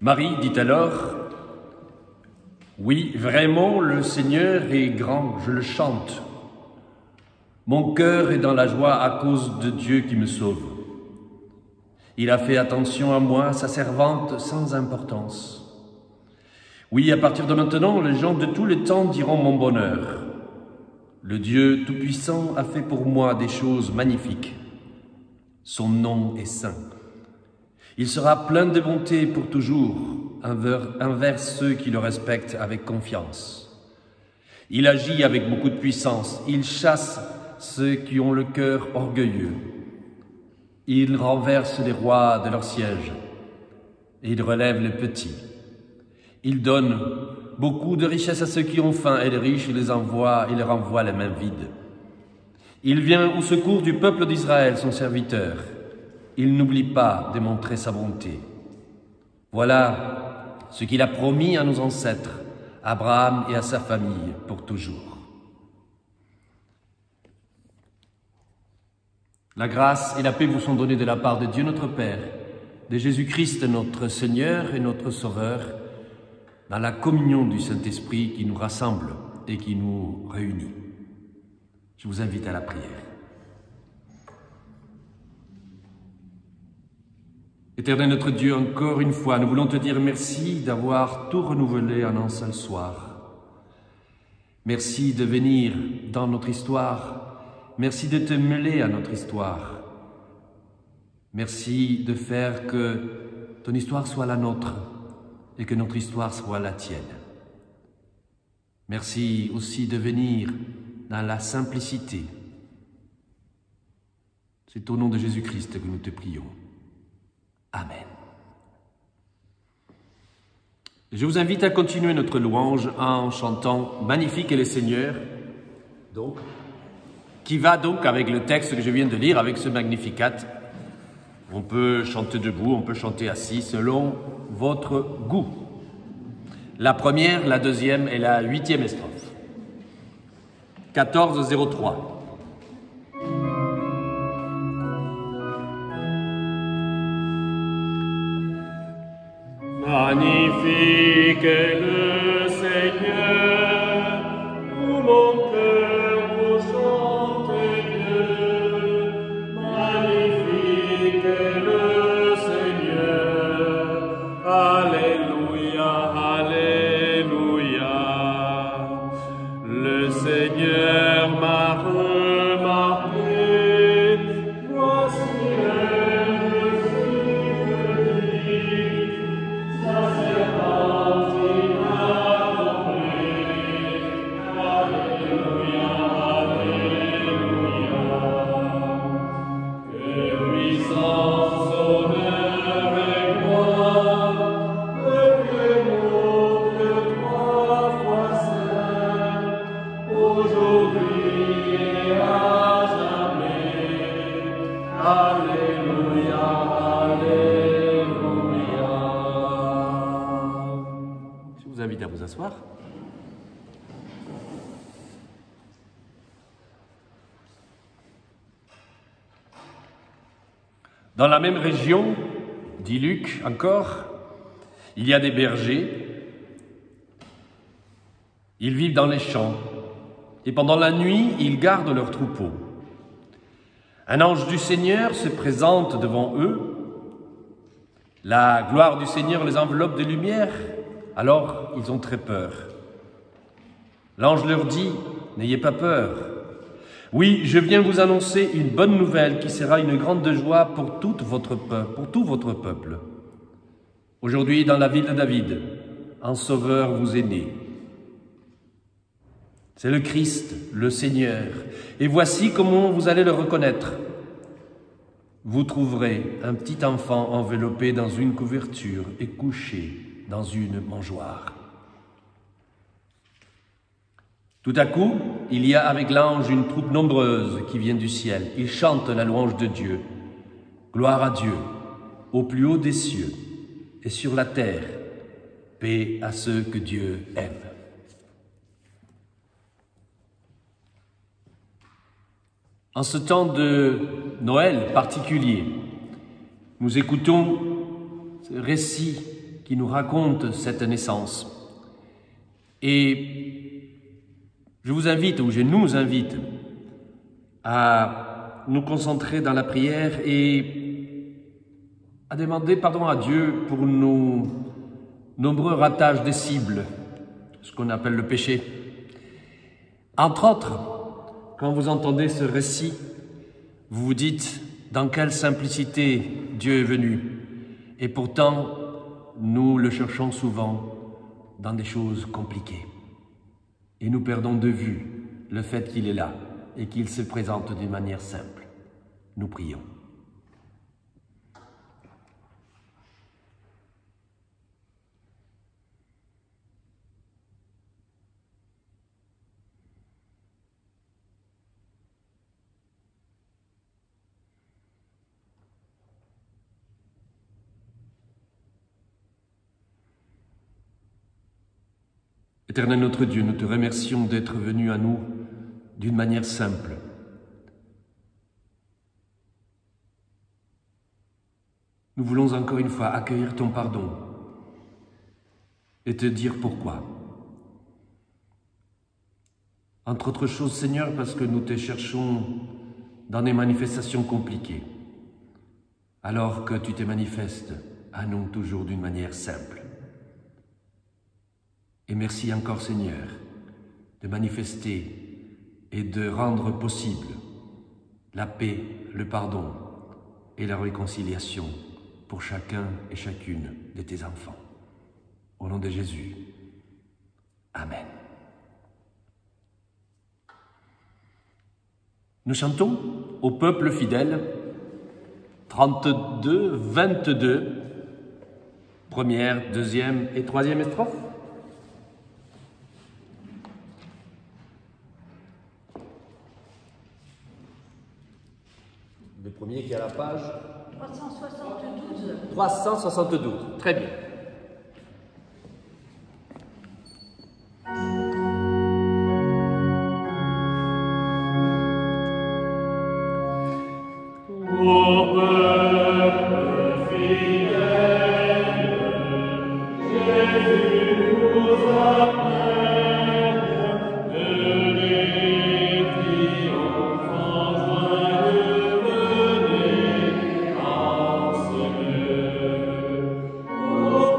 Marie dit alors, « Oui, vraiment, le Seigneur est grand, je le chante. Mon cœur est dans la joie à cause de Dieu qui me sauve. Il a fait attention à moi, sa servante sans importance. Oui, à partir de maintenant, les gens de tous les temps diront mon bonheur. Le Dieu Tout-Puissant a fait pour moi des choses magnifiques. Son nom est saint. Il sera plein de bonté pour toujours envers ceux qui le respectent avec confiance. Il agit avec beaucoup de puissance. Il chasse ceux qui ont le cœur orgueilleux. Il renverse les rois de leur siège et il relève les petits. Il donne beaucoup de richesses à ceux qui ont faim et les riches il les renvoie les mains vides. Il vient au secours du peuple d'Israël, son serviteur. Il n'oublie pas de montrer sa bonté. Voilà ce qu'il a promis à nos ancêtres, Abraham et à sa famille pour toujours. La grâce et la paix vous sont données de la part de Dieu notre Père, de Jésus-Christ notre Seigneur et notre Sauveur, dans la communion du Saint-Esprit qui nous rassemble et qui nous réunit. Je vous invite à la prière. Éternel notre Dieu, encore une fois, nous voulons te dire merci d'avoir tout renouvelé en un seul soir. Merci de venir dans notre histoire. Merci de te mêler à notre histoire. Merci de faire que ton histoire soit la nôtre et que notre histoire soit la tienne. Merci aussi de venir dans la simplicité. C'est au nom de Jésus-Christ que nous te prions. Amen. Je vous invite à continuer notre louange en chantant « Magnifique est le Seigneur », qui va donc avec le texte que je viens de lire, avec ce Magnificat. On peut chanter debout, on peut chanter assis, selon votre goût. La première, la deuxième et la 8e strophe. 14:03. Magnifique est le Seigneur, tout mon cœur vous chante Dieu. Magnifique est le Seigneur, Alléluia, Alléluia. Le Seigneur m'a remarqué, voici À vous asseoir. Dans la même région, dit Luc encore, il y a des bergers. Ils vivent dans les champs et pendant la nuit, ils gardent leurs troupeaux. Un ange du Seigneur se présente devant eux. La gloire du Seigneur les enveloppe de lumière. Alors, ils ont très peur. L'ange leur dit, « N'ayez pas peur. Oui, je viens vous annoncer une bonne nouvelle qui sera une grande joie pour tout votre peuple. Aujourd'hui, dans la ville de David, un sauveur vous est né. C'est le Christ, le Seigneur. Et voici comment vous allez le reconnaître. Vous trouverez un petit enfant enveloppé dans une couverture et couché dans une mangeoire. » Tout à coup, il y a avec l'ange une troupe nombreuse qui vient du ciel. Ils chantent la louange de Dieu. Gloire à Dieu, au plus haut des cieux, et sur la terre, paix à ceux que Dieu aime. En ce temps de Noël particulier, nous écoutons ce récit qui nous raconte cette naissance. Et je vous invite, ou je nous invite, à nous concentrer dans la prière et à demander pardon à Dieu pour nos nombreux ratages des cibles, ce qu'on appelle le péché. Entre autres, quand vous entendez ce récit, vous vous dites dans quelle simplicité Dieu est venu. Et pourtant, nous le cherchons souvent dans des choses compliquées. Et nous perdons de vue le fait qu'il est là et qu'il se présente d'une manière simple. Nous prions. Éternel notre Dieu, nous te remercions d'être venu à nous d'une manière simple. Nous voulons encore une fois accueillir ton pardon et te dire pourquoi. Entre autres choses, Seigneur, parce que nous te cherchons dans des manifestations compliquées, alors que tu te manifestes à nous toujours d'une manière simple. Et merci encore, Seigneur, de manifester et de rendre possible la paix, le pardon et la réconciliation pour chacun et chacune de tes enfants. Au nom de Jésus. Amen. Nous chantons au peuple fidèle 32, 22, première, deuxième et troisième strophe. Le premier qui est à la page 372. 372. Très bien. Ô peuple fidèle, Jésus nous appelle, venez, triomphants, joyeux, venez en ce lieu. Ô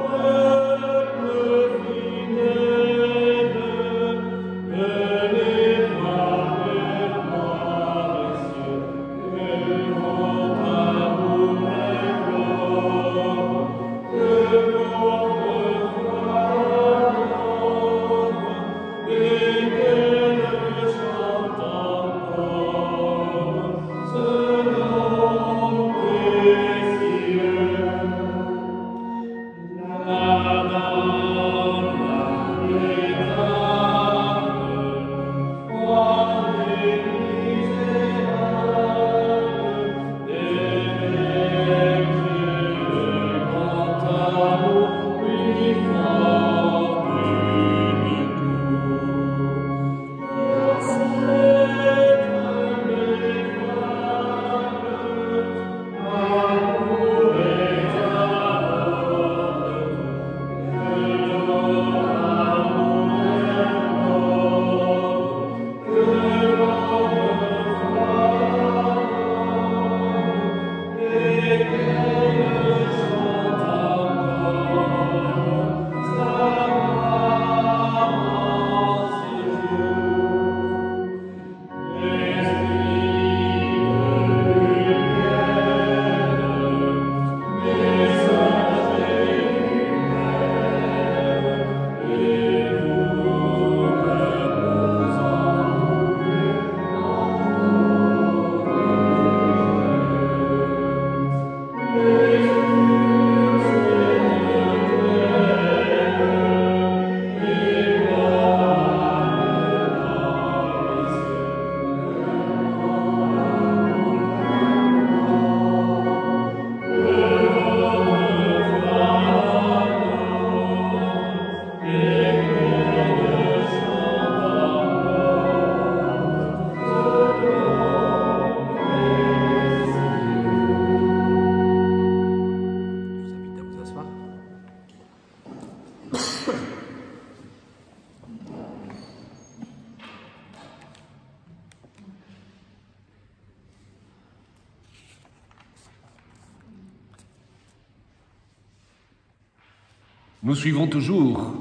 Nous suivons toujours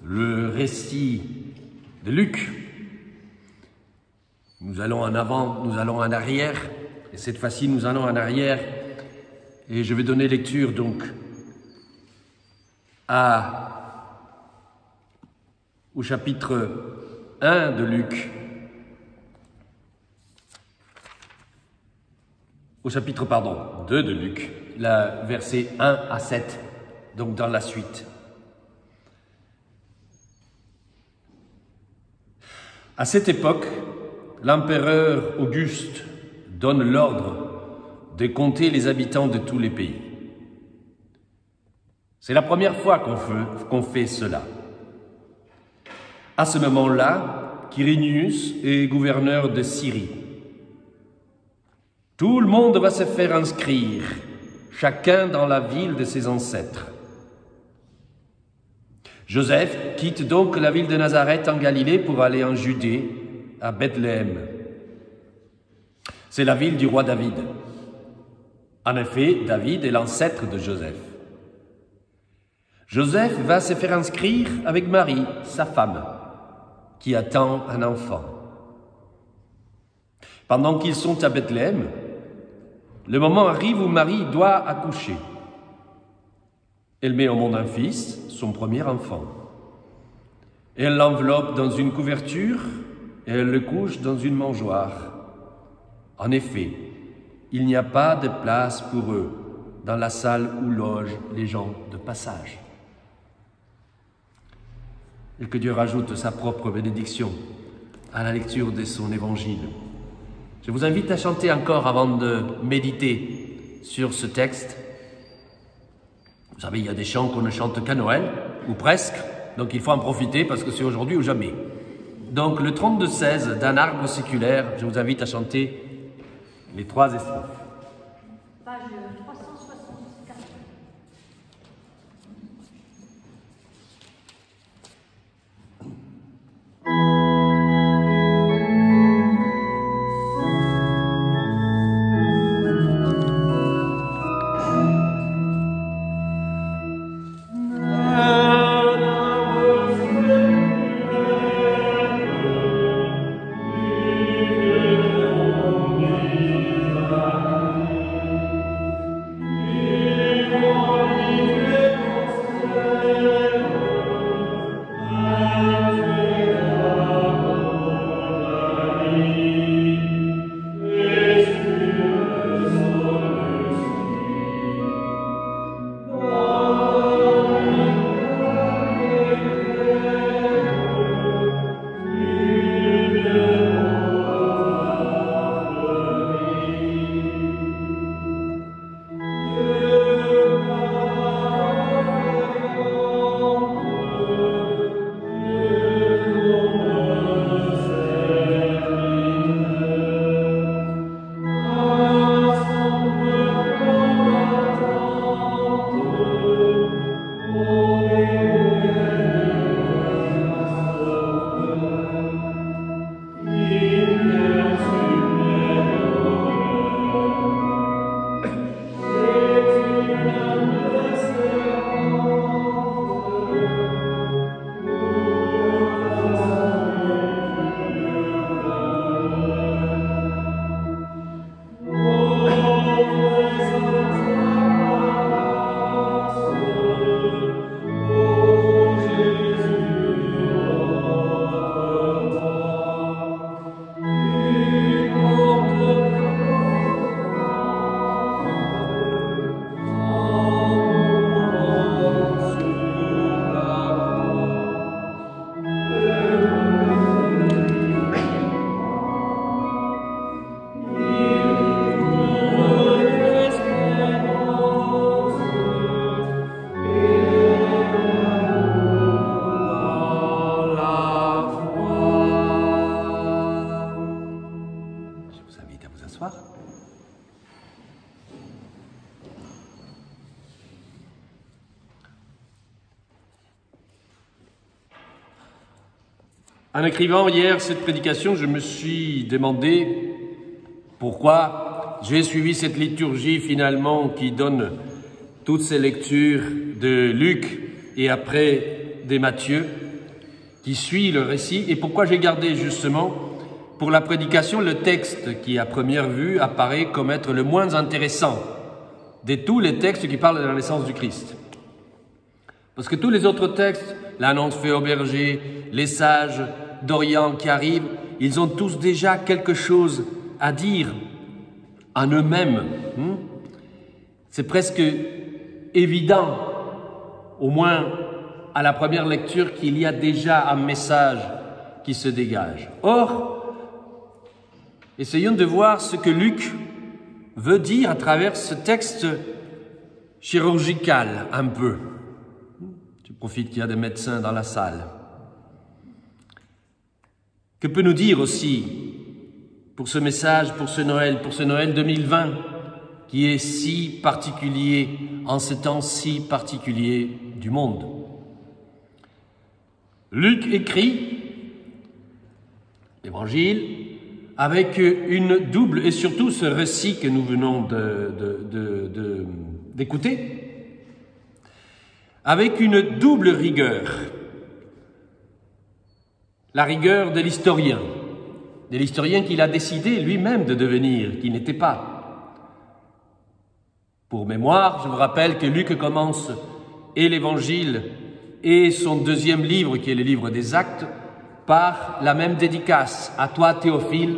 le récit de Luc. Nous allons en avant, nous allons en arrière, et cette fois-ci nous allons en arrière, et je vais donner lecture donc au chapitre 1 de Luc, au chapitre 2 de Luc, versets 1 à 7, donc dans la suite. À cette époque, l'empereur Auguste donne l'ordre de compter les habitants de tous les pays. C'est la première fois qu'on fait cela. À ce moment-là, Quirinius est gouverneur de Syrie. Tout le monde va se faire inscrire, chacun dans la ville de ses ancêtres. Joseph quitte donc la ville de Nazareth en Galilée pour aller en Judée, à Bethléem. C'est la ville du roi David. En effet, David est l'ancêtre de Joseph. Joseph va se faire inscrire avec Marie, sa femme, qui attend un enfant. Pendant qu'ils sont à Bethléem, le moment arrive où Marie doit accoucher. Elle met au monde un fils, son premier enfant. Elle l'enveloppe dans une couverture et elle le couche dans une mangeoire. En effet, il n'y a pas de place pour eux dans la salle où logent les gens de passage. Et que Dieu rajoute sa propre bénédiction à la lecture de son évangile. Je vous invite à chanter encore avant de méditer sur ce texte. Vous savez, il y a des chants qu'on ne chante qu'à Noël, ou presque, donc il faut en profiter parce que c'est aujourd'hui ou jamais. Donc le 32-16 d'un arbre séculaire, je vous invite à chanter les 3 strophes. Page 364. En écrivant hier cette prédication, je me suis demandé pourquoi j'ai suivi cette liturgie finalement qui donne toutes ces lectures de Luc et après des Matthieu, qui suit le récit. Et pourquoi j'ai gardé justement pour la prédication le texte qui, à première vue, apparaît comme être le moins intéressant de tous les textes qui parlent de la naissance du Christ. Parce que tous les autres textes, l'annonce faite au berger, les sages d'Orient qui arrivent, ils ont tous déjà quelque chose à dire en eux-mêmes. C'est presque évident, au moins à la première lecture, qu'il y a déjà un message qui se dégage. Or, essayons de voir ce que Luc veut dire à travers ce texte chirurgical, un peu. Je profite qu'il y a des médecins dans la salle. Que peut nous dire aussi pour ce message, pour ce Noël 2020, qui est si particulier, en ce temps si particulier du monde. Luc écrit l'Évangile avec une double, et surtout ce récit que nous venons d'écouter, avec une double rigueur. La rigueur de l'historien qu'il a décidé lui-même de devenir, qui n'était pas. Pour mémoire, je vous rappelle que Luc commence et l'Évangile et son deuxième livre, qui est le livre des Actes, par la même dédicace. À toi, Théophile,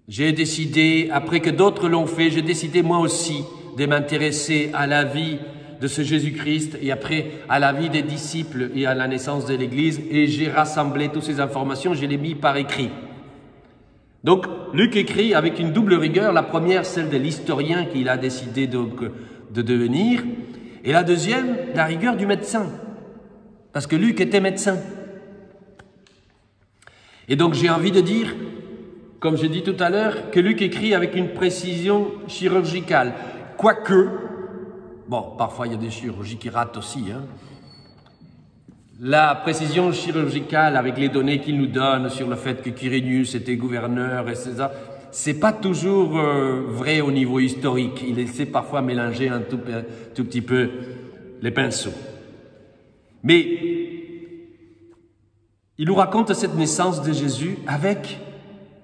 j'ai décidé, après que d'autres l'ont fait, j'ai décidé moi aussi de m'intéresser à la vie de ce Jésus-Christ et après à la vie des disciples et à la naissance de l'Église, et j'ai rassemblé toutes ces informations, je les ai mis par écrit. Donc, Luc écrit avec une double rigueur, la première, celle de l'historien qu'il a décidé donc de devenir, et la deuxième, la rigueur du médecin, parce que Luc était médecin. Et donc j'ai envie de dire, comme j'ai dit tout à l'heure, que Luc écrit avec une précision chirurgicale, quoique, bon, parfois il y a des chirurgies qui ratent aussi, La précision chirurgicale avec les données qu'il nous donne sur le fait que Quirinius était gouverneur, etc., c'est pas toujours vrai au niveau historique. Il essaie parfois mélanger un tout petit peu les pinceaux. Mais il nous raconte cette naissance de Jésus avec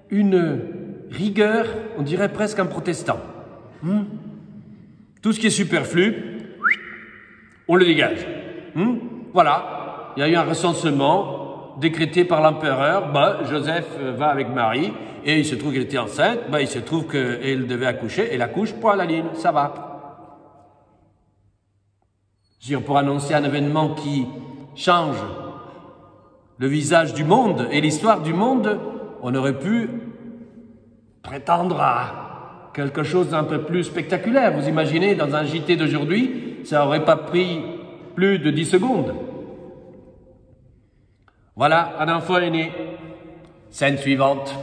une rigueur, on dirait presque un protestant. Tout ce qui est superflu, on le dégage. Voilà. Il y a eu un recensement décrété par l'empereur. Joseph va avec Marie et il se trouve qu'elle était enceinte. Il se trouve qu'elle devait accoucher. Elle accouche, point à la ligne, ça va. Pour annoncer un événement qui change le visage du monde et l'histoire du monde, on aurait pu prétendre à quelque chose d'un peu plus spectaculaire. Vous imaginez, dans un JT d'aujourd'hui, ça n'aurait pas pris plus de 10 secondes. Voilà, un enfant est né. Scène suivante.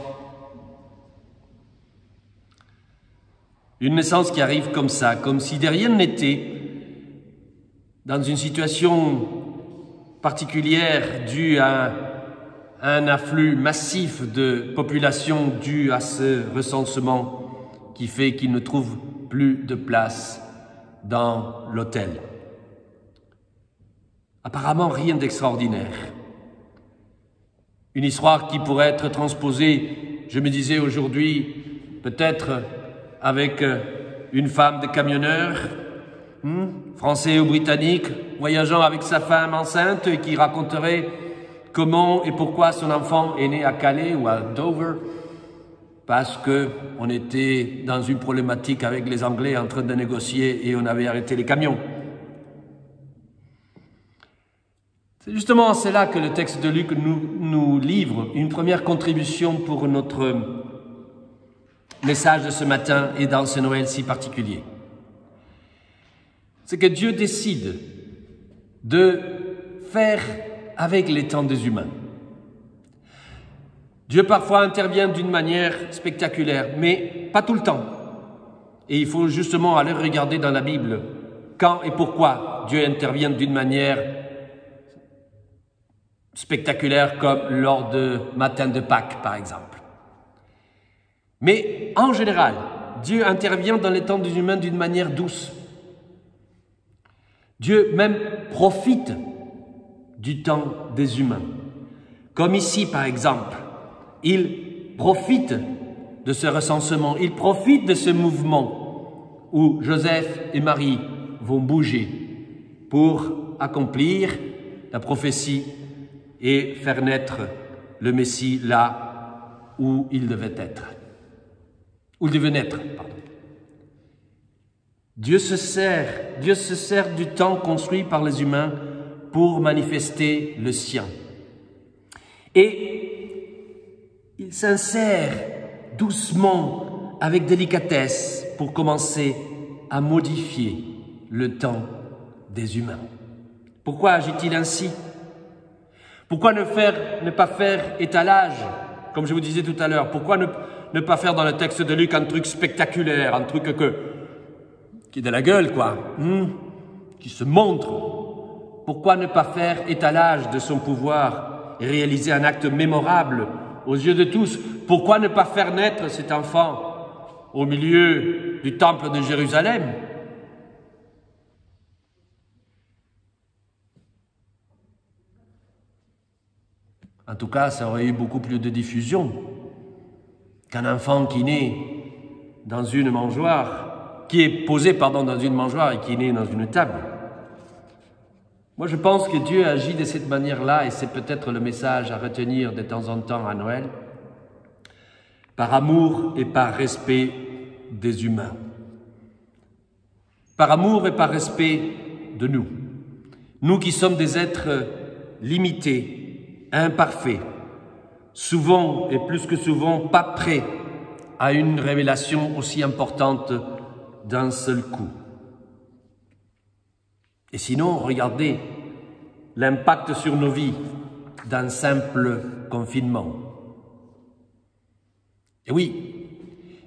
Une naissance qui arrive comme ça, comme si de rien n'était, dans une situation particulière due à un afflux massif de population dû à ce recensement qui fait qu'il ne trouve plus de place dans l'hôtel. Apparemment, rien d'extraordinaire. Une histoire qui pourrait être transposée, je me disais aujourd'hui, peut-être avec une femme de camionneur, français ou britannique, voyageant avec sa femme enceinte et qui raconterait comment et pourquoi son enfant est né à Calais ou à Dover, parce qu'on était dans une problématique avec les Anglais en train de négocier et on avait arrêté les camions. C'est justement cela que le texte de Luc nous livre, une première contribution pour notre message de ce matin et dans ce Noël si particulier. C'est que Dieu décide de faire avec les temps des humains. Dieu parfois intervient d'une manière spectaculaire, mais pas tout le temps. Et il faut justement aller regarder dans la Bible quand et pourquoi Dieu intervient d'une manière spectaculaire comme lors de matin de Pâques, par exemple. Mais en général, Dieu intervient dans les temps des humains d'une manière douce. Dieu même profite du temps des humains. Comme ici, par exemple, il profite de ce recensement, il profite de ce mouvement où Joseph et Marie vont bouger pour accomplir la prophétie et faire naître le Messie là où il devait être. Où il devait naître, pardon. Dieu se sert du temps construit par les humains pour manifester le sien. Et il s'insère doucement, avec délicatesse, pour commencer à modifier le temps des humains. Pourquoi agit-il ainsi? Pourquoi ne pas faire étalage, comme je vous disais tout à l'heure? Pourquoi ne pas faire dans le texte de Luc un truc spectaculaire, un truc qui est de la gueule, quoi, qui se montre? Pourquoi ne pas faire étalage de son pouvoir et réaliser un acte mémorable aux yeux de tous? Pourquoi ne pas faire naître cet enfant au milieu du temple de Jérusalem? En tout cas, ça aurait eu beaucoup plus de diffusion qu'un enfant qui naît dans une mangeoire, qui est posé, dans une mangeoire et qui naît dans une table. Moi, je pense que Dieu agit de cette manière-là, et c'est peut-être le message à retenir de temps en temps à Noël, par amour et par respect des humains. Par amour et par respect de nous. Nous qui sommes des êtres limités, imparfaits, souvent et plus que souvent pas prêts à une révélation aussi importante d'un seul coup. Et sinon, regardez l'impact sur nos vies d'un simple confinement. Et oui,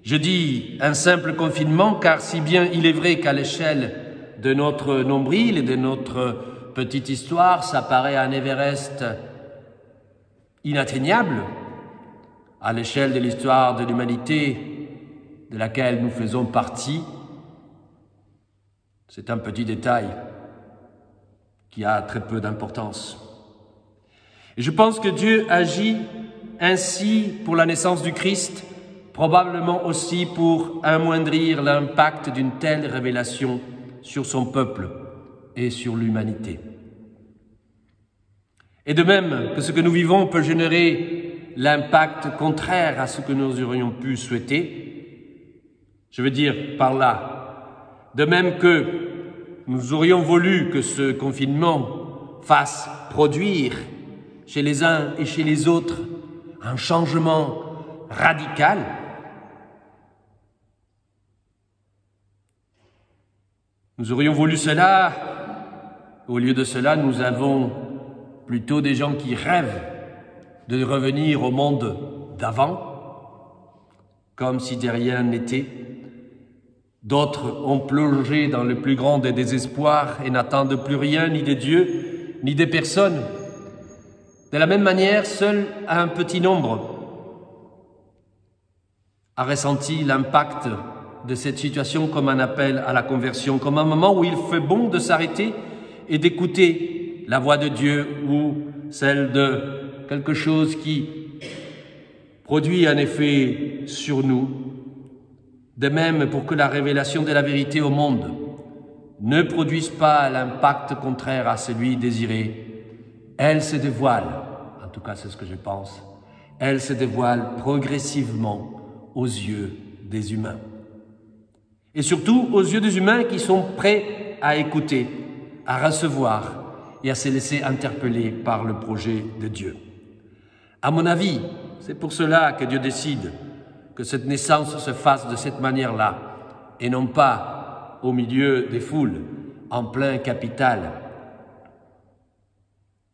je dis un simple confinement car si bien il est vrai qu'à l'échelle de notre nombril et de notre petite histoire, ça paraît un Everest inatteignable, à l'échelle de l'histoire de l'humanité de laquelle nous faisons partie, c'est un petit détail qui a très peu d'importance. Et je pense que Dieu agit ainsi pour la naissance du Christ, probablement aussi pour amoindrir l'impact d'une telle révélation sur son peuple et sur l'humanité. Et de même que ce que nous vivons peut générer l'impact contraire à ce que nous aurions pu souhaiter, je veux dire par là, de même que nous aurions voulu que ce confinement fasse produire chez les uns et chez les autres un changement radical, nous aurions voulu cela. Au lieu de cela, nous avons plutôt des gens qui rêvent de revenir au monde d'avant, comme si de rien n'était. D'autres ont plongé dans le plus grand des désespoirs et n'attendent plus rien, ni des dieux, ni des personnes. De la même manière, seul un petit nombre a ressenti l'impact de cette situation comme un appel à la conversion, comme un moment où il fait bon de s'arrêter et d'écouter la voix de Dieu ou celle de quelque chose qui produit un effet sur nous. De même, pour que la révélation de la vérité au monde ne produise pas l'impact contraire à celui désiré, elle se dévoile, en tout cas c'est ce que je pense, elle se dévoile progressivement aux yeux des humains. Et surtout aux yeux des humains qui sont prêts à écouter, à recevoir et à se laisser interpeller par le projet de Dieu. À mon avis, c'est pour cela que Dieu décide que cette naissance se fasse de cette manière-là, et non pas au milieu des foules, en plein capital.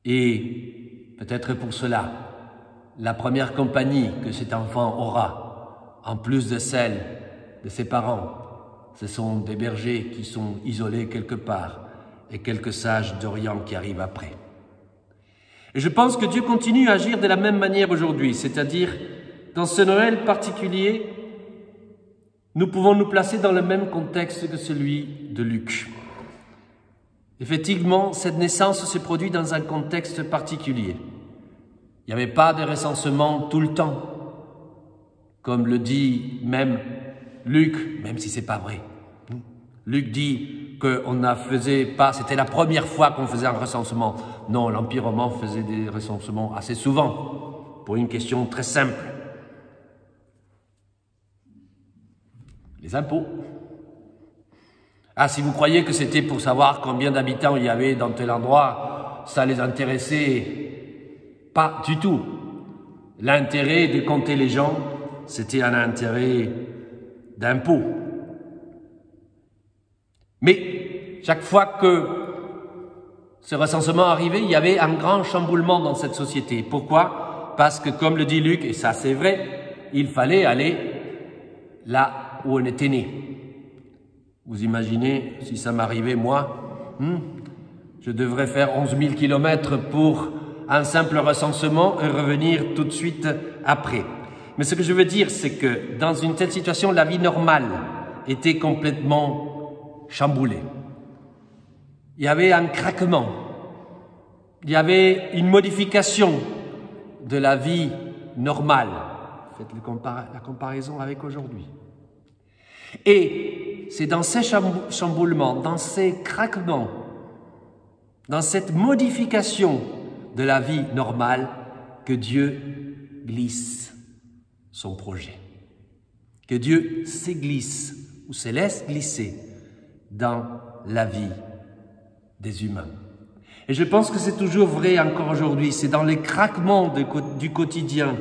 Et peut-être pour cela, la première compagnie que cet enfant aura, en plus de celle de ses parents, ce sont des bergers qui sont isolés quelque part et quelques sages d'Orient qui arrivent après. Et je pense que Dieu continue à agir de la même manière aujourd'hui, c'est-à-dire dans ce Noël particulier, nous pouvons nous placer dans le même contexte que celui de Luc. Effectivement, cette naissance se produit dans un contexte particulier. Il n'y avait pas de recensement tout le temps, comme le dit même Luc, même si ce n'est pas vrai. Luc dit qu'on ne faisait pas, c'était la première fois qu'on faisait un recensement. Non, l'Empire romain faisait des recensements assez souvent, pour une question très simple. Les impôts. Ah, si vous croyez que c'était pour savoir combien d'habitants il y avait dans tel endroit, ça les intéressait pas du tout. L'intérêt de compter les gens, c'était un intérêt d'impôt. Mais chaque fois que ce recensement arrivait, il y avait un grand chamboulement dans cette société. Pourquoi? Parce que, comme le dit Luc, et ça c'est vrai, il fallait aller là où on était né. Vous imaginez, si ça m'arrivait moi, je devrais faire 11 000 kilomètres pour un simple recensement et revenir tout de suite après. Mais ce que je veux dire, c'est que dans une telle situation, la vie normale était complètement chamboulée. Il y avait un craquement, il y avait une modification de la vie normale. Faites la comparaison avec aujourd'hui. Et c'est dans ces chamboulements, dans ces craquements, dans cette modification de la vie normale que Dieu glisse son projet, que Dieu s'glisse ou se laisse glisser dans la vie des humains. Et je pense que c'est toujours vrai encore aujourd'hui, c'est dans les craquements du quotidien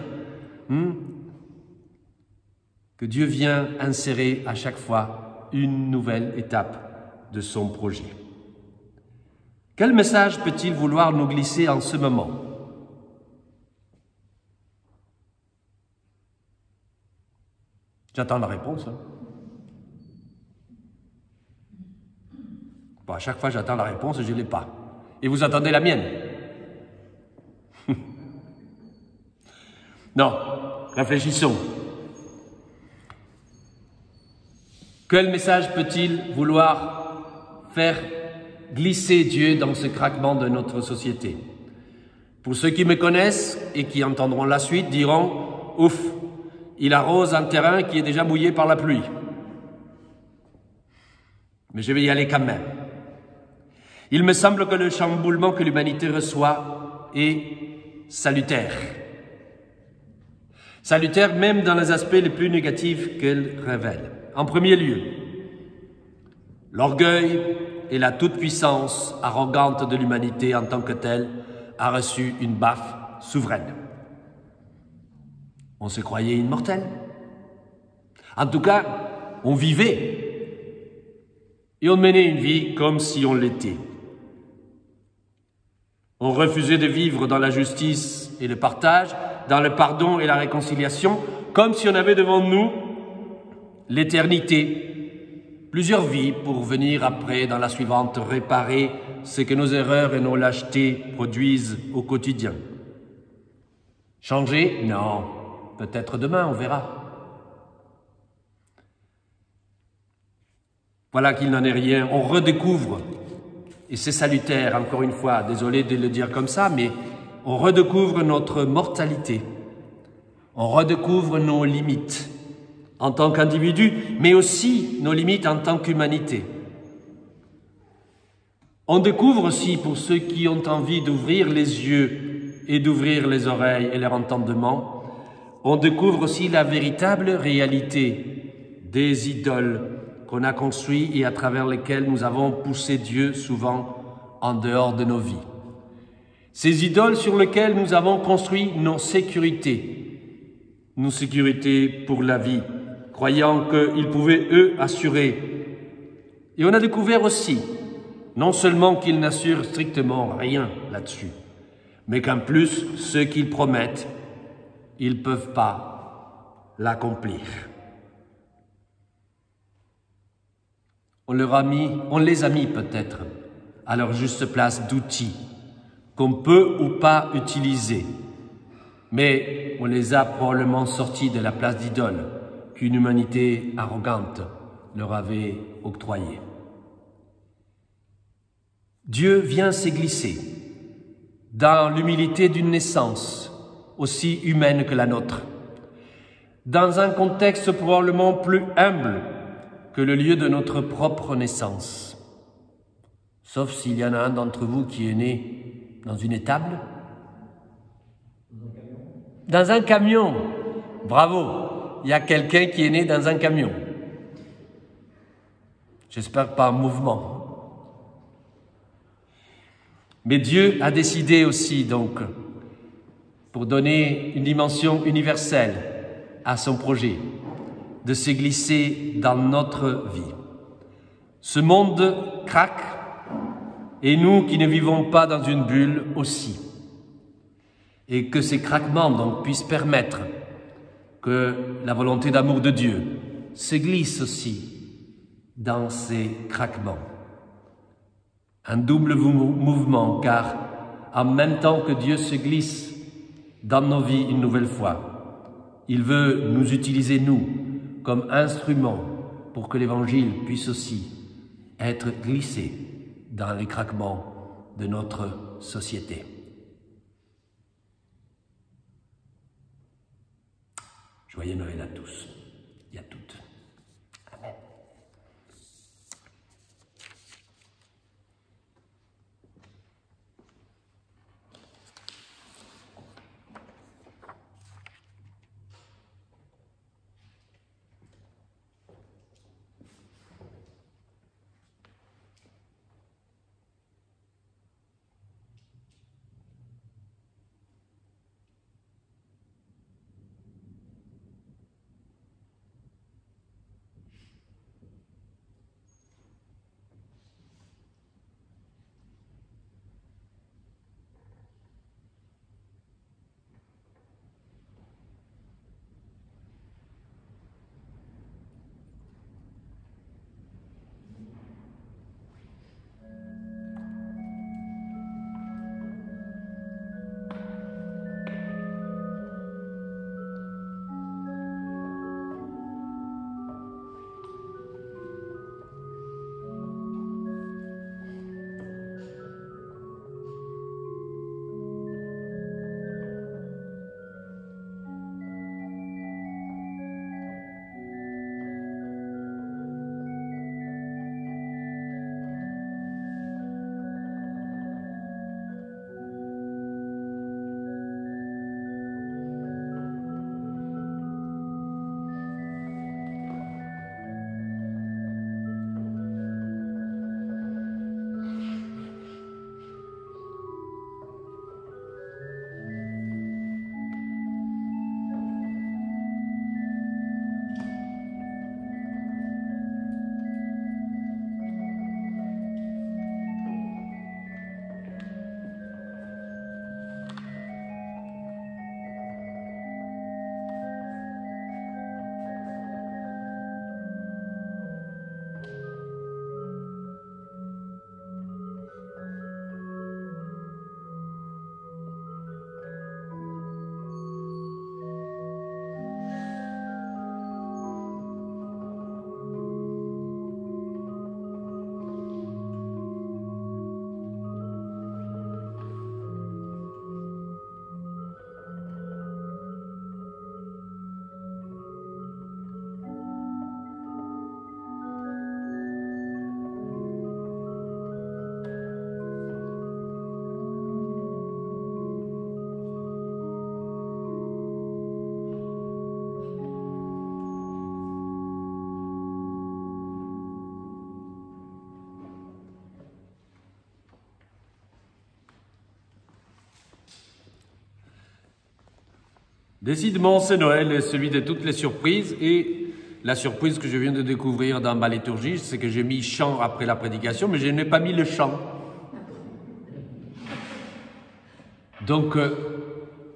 que Dieu vient insérer à chaque fois une nouvelle étape de son projet. Quel message peut-il vouloir nous glisser en ce moment? J'attends la réponse. Bon, à chaque fois j'attends la réponse et je ne l'ai pas. Et vous attendez la mienne? Non, réfléchissons. Quel message peut-il vouloir faire glisser Dieu dans ce craquement de notre société? Pour ceux qui me connaissent et qui entendront la suite diront « Ouf, il arrose un terrain qui est déjà mouillé par la pluie. » Mais je vais y aller quand même. Il me semble que le chamboulement que l'humanité reçoit est salutaire. Salutaire même dans les aspects les plus négatifs qu'elle révèle. En premier lieu, l'orgueil et la toute-puissance arrogante de l'humanité en tant que telle a reçu une baffe souveraine. On se croyait immortel. En tout cas, on vivait et on menait une vie comme si on l'était. On refusait de vivre dans la justice et le partage, dans le pardon et la réconciliation, comme si on avait devant nous l'éternité, plusieurs vies pour venir après, dans la suivante, réparer ce que nos erreurs et nos lâchetés produisent au quotidien. Changer? Non. Peut-être demain, on verra. Voilà qu'il n'en est rien. On redécouvre, et c'est salutaire, encore une fois, désolé de le dire comme ça, mais on redécouvre notre mortalité. On redécouvre nos limites en tant qu'individu, mais aussi nos limites en tant qu'humanité. On découvre aussi, pour ceux qui ont envie d'ouvrir les yeux et d'ouvrir les oreilles et leur entendement, on découvre aussi la véritable réalité des idoles qu'on a construites et à travers lesquelles nous avons poussé Dieu souvent en dehors de nos vies. Ces idoles sur lesquelles nous avons construit nos sécurités pour la vie, croyant qu'ils pouvaient, eux, assurer. Et on a découvert aussi, non seulement qu'ils n'assurent strictement rien là-dessus, mais qu'en plus, ce qu'ils promettent, ils ne peuvent pas l'accomplir. On les a mis peut-être à leur juste place d'outils qu'on peut ou pas utiliser, mais on les a probablement sortis de la place d'idole qu'une humanité arrogante leur avait octroyée. Dieu vient s'églisser dans l'humilité d'une naissance aussi humaine que la nôtre, dans un contexte probablement plus humble que le lieu de notre propre naissance. Sauf s'il y en a un d'entre vous qui est né dans une étable. Dans un camion. Bravo, il y a quelqu'un qui est né dans un camion. J'espère pas en mouvement. Mais Dieu a décidé aussi donc, pour donner une dimension universelle à son projet, de se glisser dans notre vie. Ce monde craque, et nous qui ne vivons pas dans une bulle aussi. Et que ces craquements donc puissent permettre que la volonté d'amour de Dieu se glisse aussi dans ces craquements. Un double mouvement, car en même temps que Dieu se glisse dans nos vies une nouvelle fois, il veut nous utiliser, nous, comme instruments pour que l'Évangile puisse aussi être glissé dans les craquements de notre société. Joyeux Noël à tous et à toutes. Amen. Décidément, c'est Noël est celui de toutes les surprises, et la surprise que je viens de découvrir dans ma liturgie, c'est que j'ai mis chant après la prédication, mais je n'ai pas mis le chant. Donc,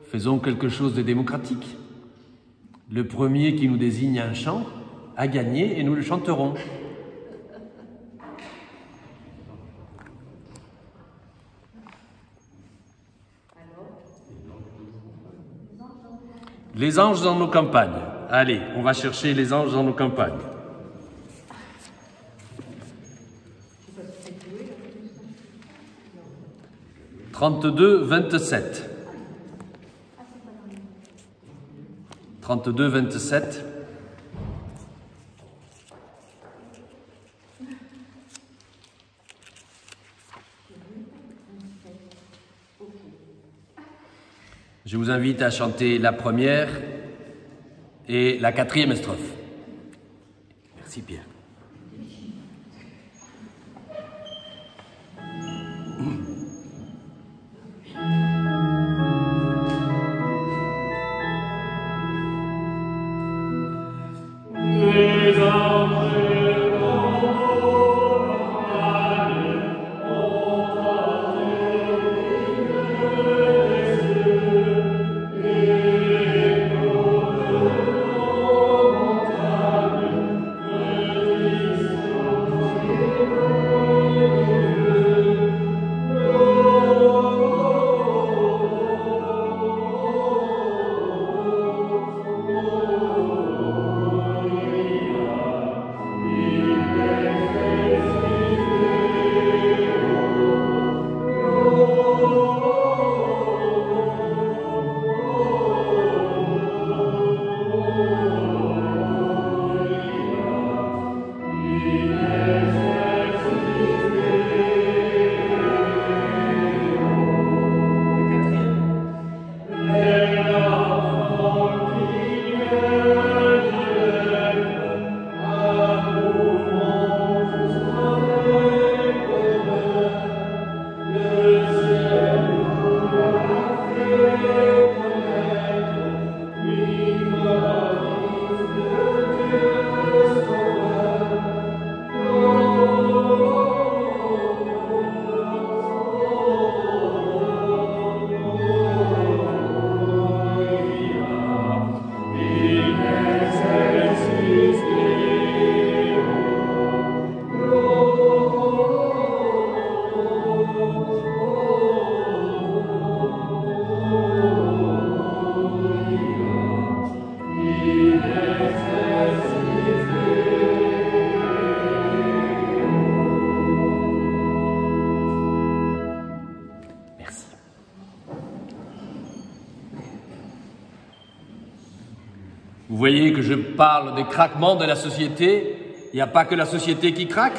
faisons quelque chose de démocratique. Le premier qui nous désigne un chant a gagné et nous le chanterons. Les anges dans nos campagnes. Allez, on va chercher les anges dans nos campagnes. 32, 27. 32, 27. Je vous invite à chanter la première et la quatrième strophe. Merci Pierre. Vous voyez que je parle des craquements de la société. Il n'y a pas que la société qui craque.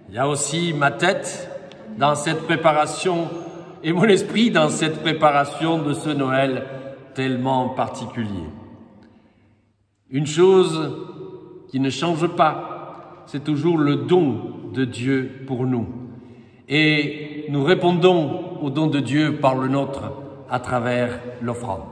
Il y a aussi ma tête dans cette préparation et mon esprit dans cette préparation de ce Noël tellement particulier. Une chose qui ne change pas, c'est toujours le don de Dieu pour nous. Et nous répondons au don de Dieu par le nôtre à travers l'offrande.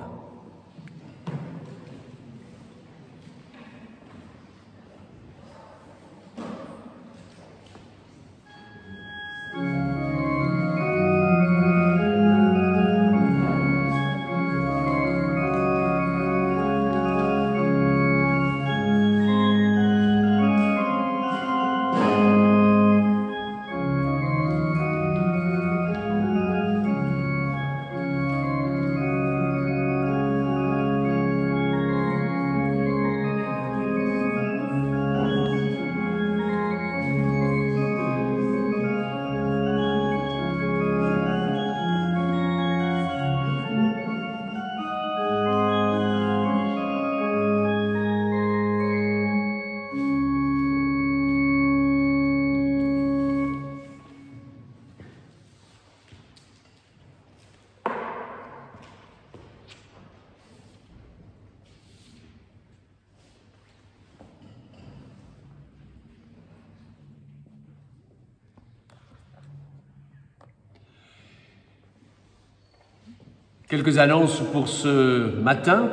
Quelques annonces pour ce matin.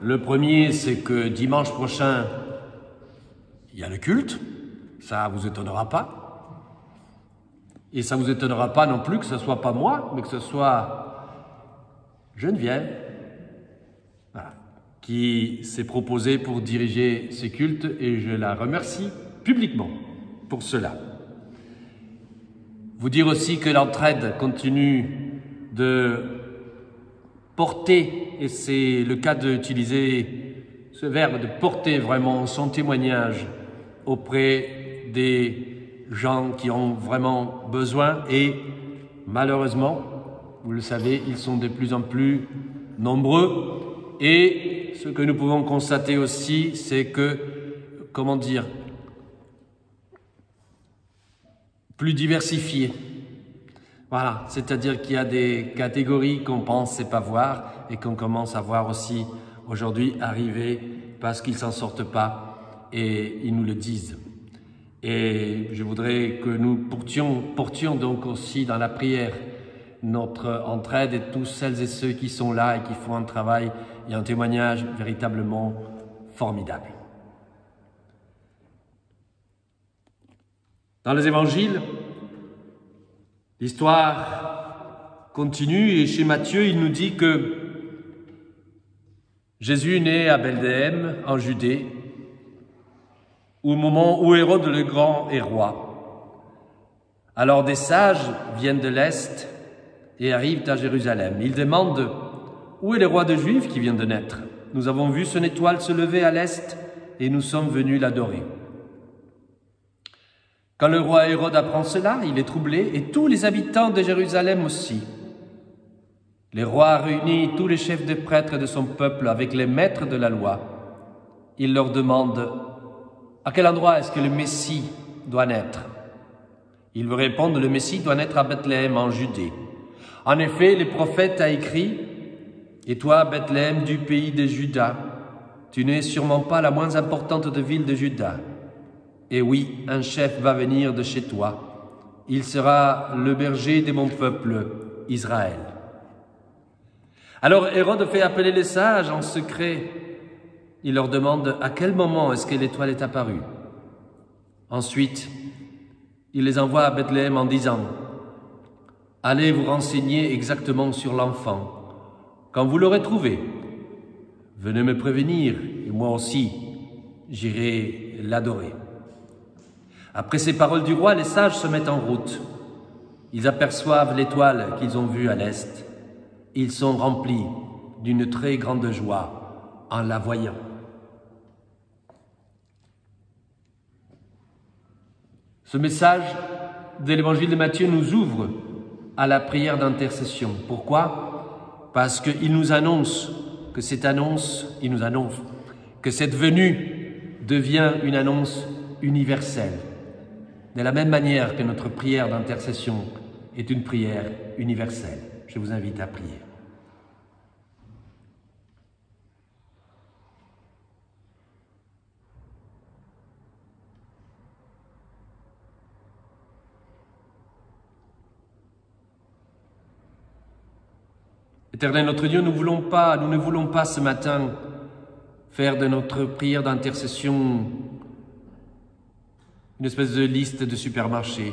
Le premier, c'est que dimanche prochain, il y a le culte. Ça vous étonnera pas. Et ça vous étonnera pas non plus que ce soit pas moi, mais que ce soit Geneviève, voilà, qui s'est proposée pour diriger ces cultes, et je la remercie publiquement pour cela. Vous dire aussi que l'entraide continue de porter, et c'est le cas d'utiliser ce verbe, de porter vraiment son témoignage auprès des gens qui ont vraiment besoin, et malheureusement, vous le savez, ils sont de plus en plus nombreux. Et ce que nous pouvons constater aussi, c'est que, comment dire, plus diversifiés. Voilà, c'est-à-dire qu'il y a des catégories qu'on pensait pas voir et qu'on commence à voir aussi aujourd'hui arriver parce qu'ils s'en sortent pas et ils nous le disent. Et je voudrais que nous portions donc aussi dans la prière notre entraide et tous celles et ceux qui sont là et qui font un travail et un témoignage véritablement formidable. Dans les évangiles, l'histoire continue et chez Matthieu, il nous dit que Jésus naît à Bethléem, en Judée, au moment où Hérode le Grand est roi. Alors des sages viennent de l'Est et arrivent à Jérusalem. Ils demandent « Où est le roi des Juifs qui vient de naître? Nous avons vu son étoile se lever à l'Est et nous sommes venus l'adorer. » Quand le roi Hérode apprend cela, il est troublé et tous les habitants de Jérusalem aussi. Le roi réunit tous les chefs des prêtres de son peuple avec les maîtres de la loi. Il leur demande « À quel endroit est-ce que le Messie doit naître ?» Ils lui répondent « Le Messie doit naître à Bethléem en Judée. » En effet, le prophète a écrit « Et toi, Bethléem du pays de Juda, tu n'es sûrement pas la moins importante de ville de Juda. Et oui, un chef va venir de chez toi. Il sera le berger de mon peuple, Israël. » Alors Hérode fait appeler les sages en secret. Il leur demande à quel moment est-ce que l'étoile est apparue. Ensuite, il les envoie à Bethléem en disant « Allez vous renseigner exactement sur l'enfant. Quand vous l'aurez trouvé, venez me prévenir et moi aussi, j'irai l'adorer. » Après ces paroles du roi, les sages se mettent en route. Ils aperçoivent l'étoile qu'ils ont vue à l'est. Ils sont remplis d'une très grande joie en la voyant. Ce message de l'évangile de Matthieu nous ouvre à la prière d'intercession. Pourquoi? Parce qu'il nous annonce que cette venue devient une annonce universelle. De la même manière que notre prière d'intercession est une prière universelle. Je vous invite à prier. Éternel notre Dieu, nous ne voulons pas ce matin faire de notre prière d'intercession une espèce de liste de supermarché.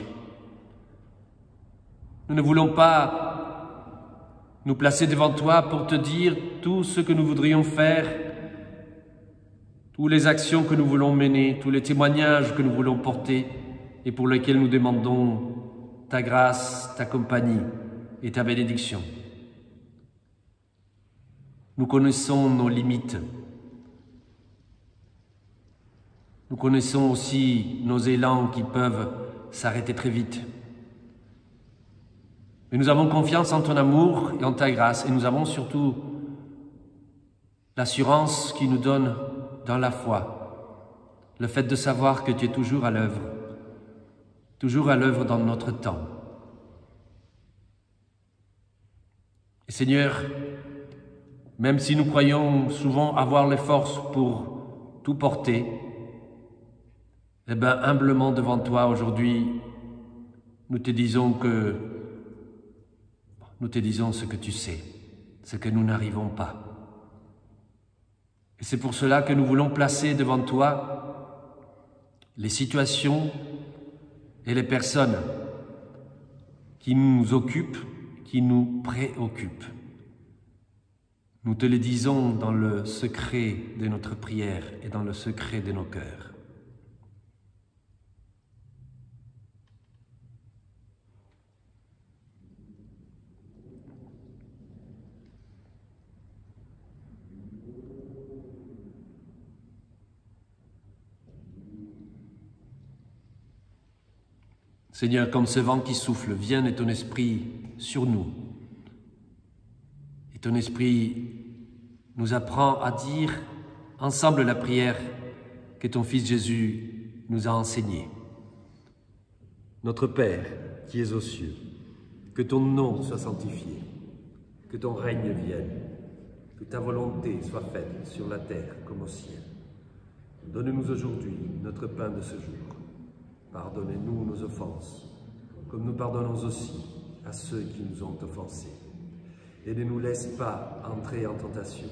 Nous ne voulons pas nous placer devant toi pour te dire tout ce que nous voudrions faire, toutes les actions que nous voulons mener, tous les témoignages que nous voulons porter et pour lesquels nous demandons ta grâce, ta compagnie et ta bénédiction. Nous connaissons nos limites. Nous connaissons aussi nos élans qui peuvent s'arrêter très vite. Mais nous avons confiance en ton amour et en ta grâce et nous avons surtout l'assurance qui nous donne dans la foi, le fait de savoir que tu es toujours à l'œuvre dans notre temps. Et Seigneur, même si nous croyons souvent avoir les forces pour tout porter, eh bien, humblement devant toi aujourd'hui, nous te disons ce que tu sais, ce que nous n'arrivons pas. Et c'est pour cela que nous voulons placer devant toi les situations et les personnes qui nous occupent, qui nous préoccupent. Nous te le disons dans le secret de notre prière et dans le secret de nos cœurs. Seigneur, comme ce vent qui souffle, viens et ton esprit sur nous. Et ton esprit nous apprend à dire ensemble la prière que ton Fils Jésus nous a enseignée. Notre Père qui es aux cieux, que ton nom soit sanctifié, que ton règne vienne, que ta volonté soit faite sur la terre comme au ciel. Donne-nous aujourd'hui notre pain de ce jour. Pardonnez-nous nos offenses, comme nous pardonnons aussi à ceux qui nous ont offensés. Et ne nous laisse pas entrer en tentation,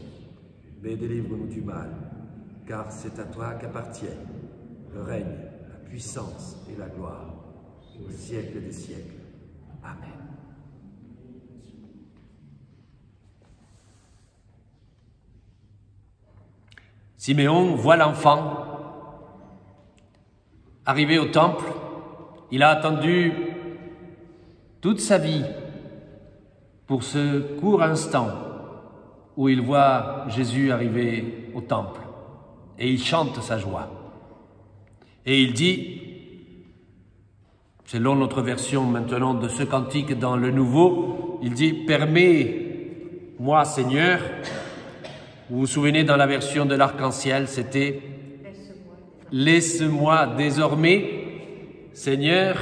mais délivre-nous du mal, car c'est à toi qu'appartiennent le règne, la puissance et la gloire, au siècle des siècles. Amen. Siméon voit l'enfant arrivé au temple. Il a attendu toute sa vie pour ce court instant où il voit Jésus arriver au temple. Et il chante sa joie. Et il dit, selon notre version maintenant de ce cantique dans le Nouveau, il dit « Permets-moi, Seigneur ». Vous vous souvenez, dans la version de l'arc-en-ciel, c'était « Laisse-moi désormais, Seigneur ».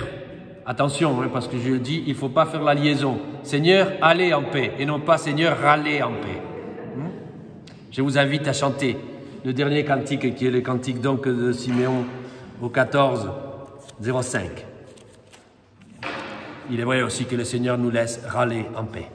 Attention, hein, parce que je dis, il ne faut pas faire la liaison. « Seigneur, allez en paix » et non pas « Seigneur, râlez en paix ». Je vous invite à chanter le dernier cantique, qui est le cantique donc de Siméon au 14, 05. Il est vrai aussi que le Seigneur nous laisse râler en paix.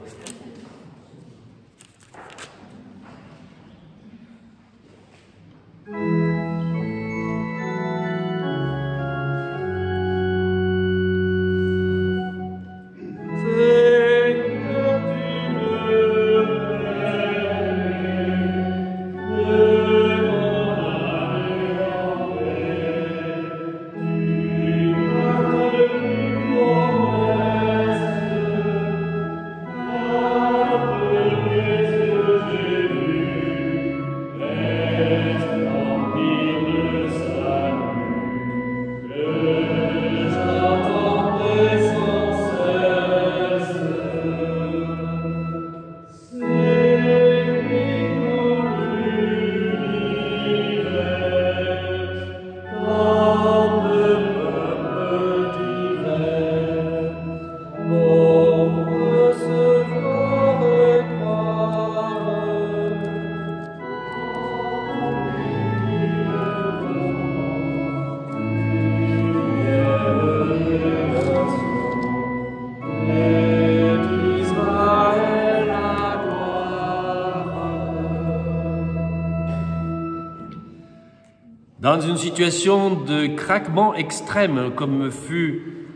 Dans une situation de craquement extrême, comme fut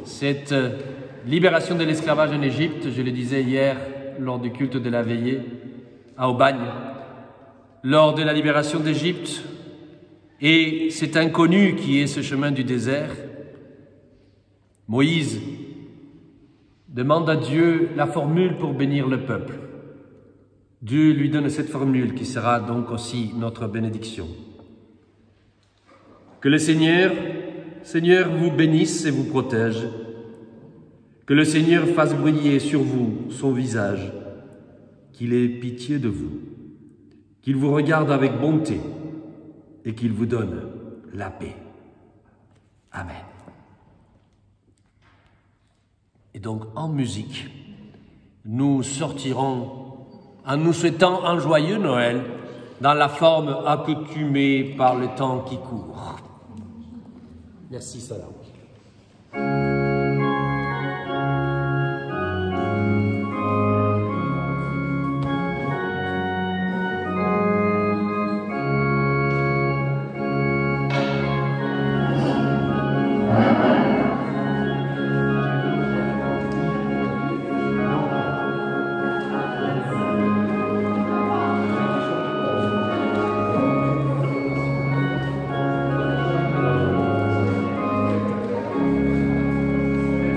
cette libération de l'esclavage en Égypte, je le disais hier lors du culte de la veillée à Aubagne, lors de la libération d'Égypte et cet inconnu qui est ce chemin du désert, Moïse demande à Dieu la formule pour bénir le peuple. Dieu lui donne cette formule qui sera donc aussi notre bénédiction. Que le Seigneur vous bénisse et vous protège. Que le Seigneur fasse briller sur vous son visage, qu'il ait pitié de vous, qu'il vous regarde avec bonté et qu'il vous donne la paix. Amen. Et donc, en musique, nous sortirons en nous souhaitant un joyeux Noël dans la forme accoutumée par le temps qui court. Merci, Salam.